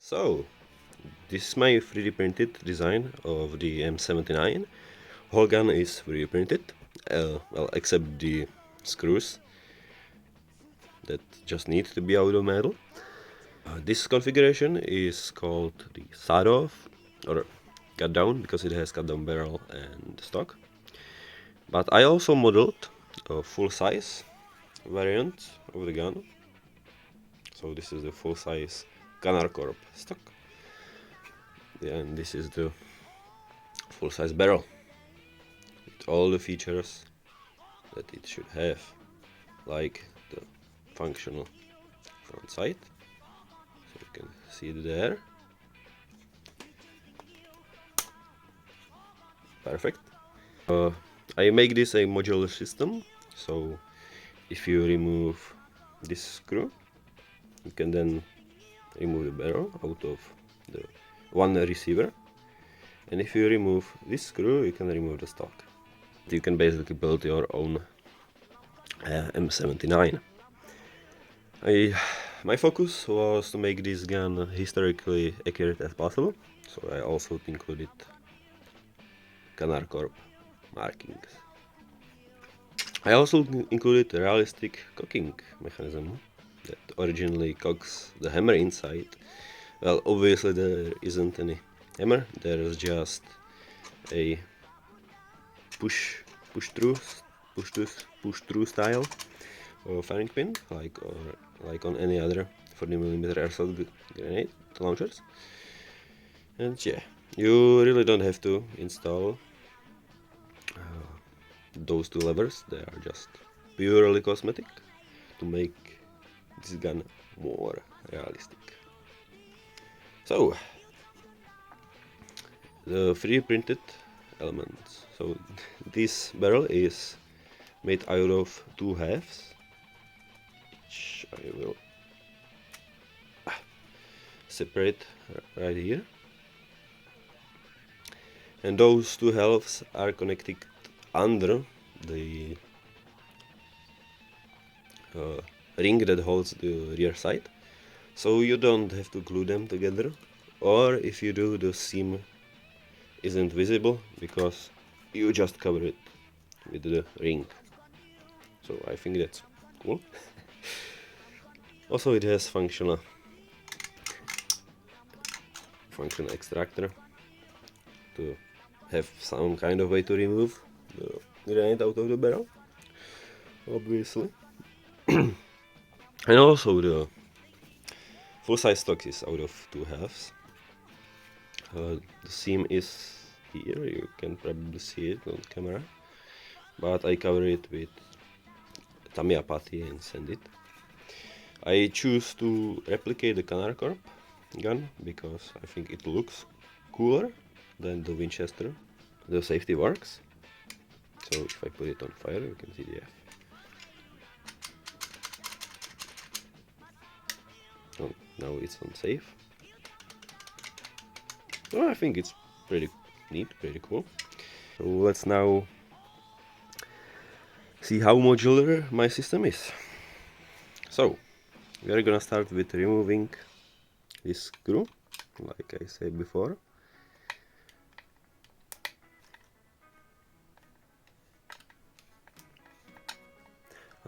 So, this is my 3D printed design of the M79. Whole gun is 3D printed, well, except the screws that just need to be out of metal. This configuration is called the side off, or cut down, because it has cut down barrel and stock. But I also modeled a full size variant of the gun. So this is the full size Gunner Corp stock. And this is the full-size barrel with all the features that it should have, like the functional front sight, so you can see it there. Perfect. I make this a modular system, so if you remove this screw, you can then remove the barrel out of the one receiver, and if you remove this screw, you can remove the stock. You can basically build your own M79. My focus was to make this gun historically accurate as possible, so I also included Gunner Corp markings. I also included a realistic cocking mechanism that originally cocks the hammer inside. Well, obviously there isn't any hammer, there is just a push through style firing pin, like on any other 40mm airsoft grenade launchers. And yeah, you really don't have to install those two levers, they are just purely cosmetic to make this gun more realistic. So, the 3D printed elements. So this barrel is made out of two halves, which I will separate right here. And those two halves are connected under the ring that holds the rear sight, so you don't have to glue them together, or if you do, the seam isn't visible because you just cover it with the ring. So I think that's cool. Also, it has functional extractor to have some kind of way to remove the grenade out of the barrel, obviously. And also the full-size stock is out of two halves. The seam is here, you can probably see it on camera, but I cover it with Tamiya putty and sand it. I choose to replicate the Gunner Corp gun because I think it looks cooler than the Winchester. The safety works, so if I put it on fire, you can see the F. Oh, now it's unsafe. So I think it's pretty neat, pretty cool. So let's now see how modular my system is. So we are gonna start with removing this screw, like I said before.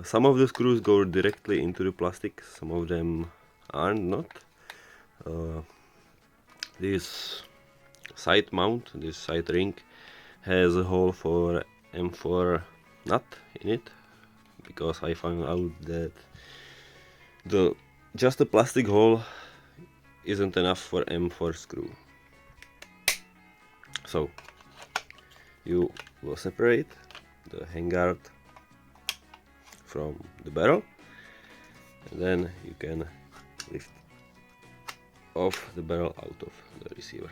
Some of the screws go directly into the plastic, some of them are not. This side mount, this side ring, has a hole for M4 nut in it, because I found out that just the plastic hole isn't enough for M4 screw. So you will separate the handguard from the barrel, and then you can lift off the barrel out of the receiver.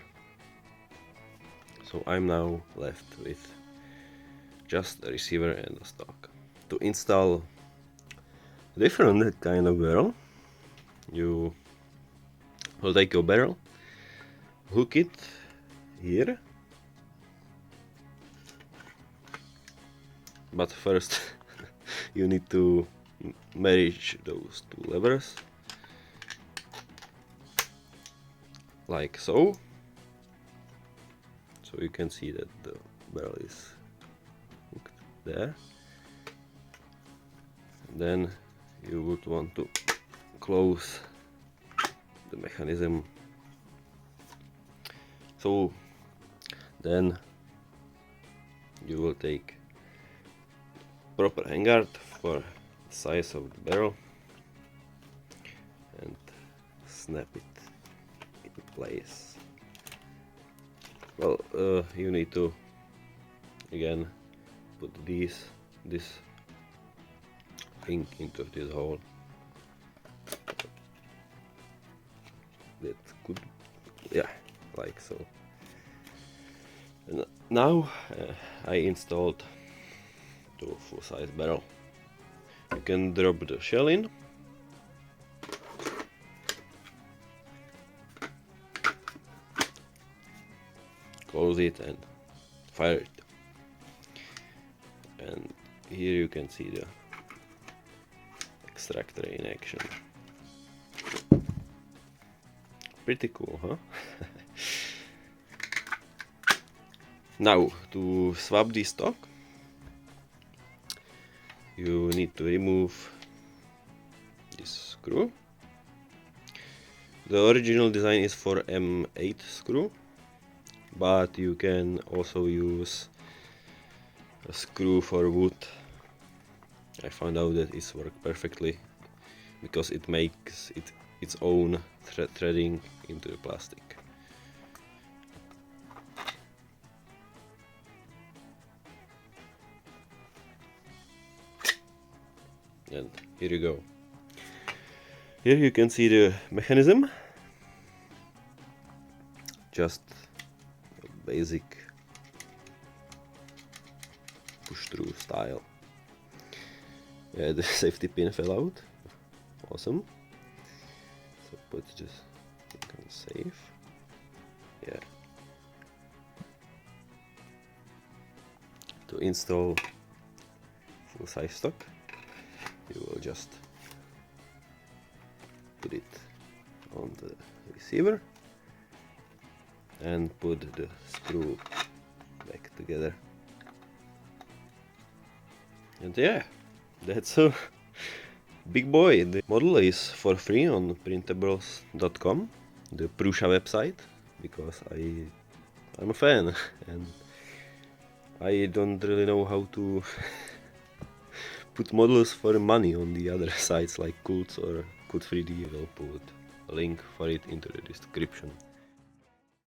So I'm now left with just a receiver and a stock. To install a different kind of barrel, you will take your barrel, hook it here, but first you need to marriage those two levers like so. So you can see that the barrel is hooked there. Then you would want to close the mechanism. So then you will take proper handguard for the size of the barrel and snap it in place. Well, you need to again put this ring into this hole. That could, yeah, like so. And now I installed the full-size barrel. You can drop the shell in. Close it and fire it. And here you can see the extractor in action. Pretty cool, huh? Now, to swap the stock, you need to remove this screw. The original design is for M8 screw, but you can also use a screw for wood. I found out that it works perfectly because it makes its own threading into the plastic. And here you go. Here you can see the mechanism. Just a basic push-through style. Yeah, the safety pin fell out. Awesome. So put this on safe. Yeah. To install full-size stock, you will just put it on the receiver and put the screw back together. And yeah, that's a big boy. The model is for free on printables.com, the Prusa website, because I'm a fan and I don't really know how to put models for money on the other sites like Kults or Kud3D. I'll put a link for it into the description.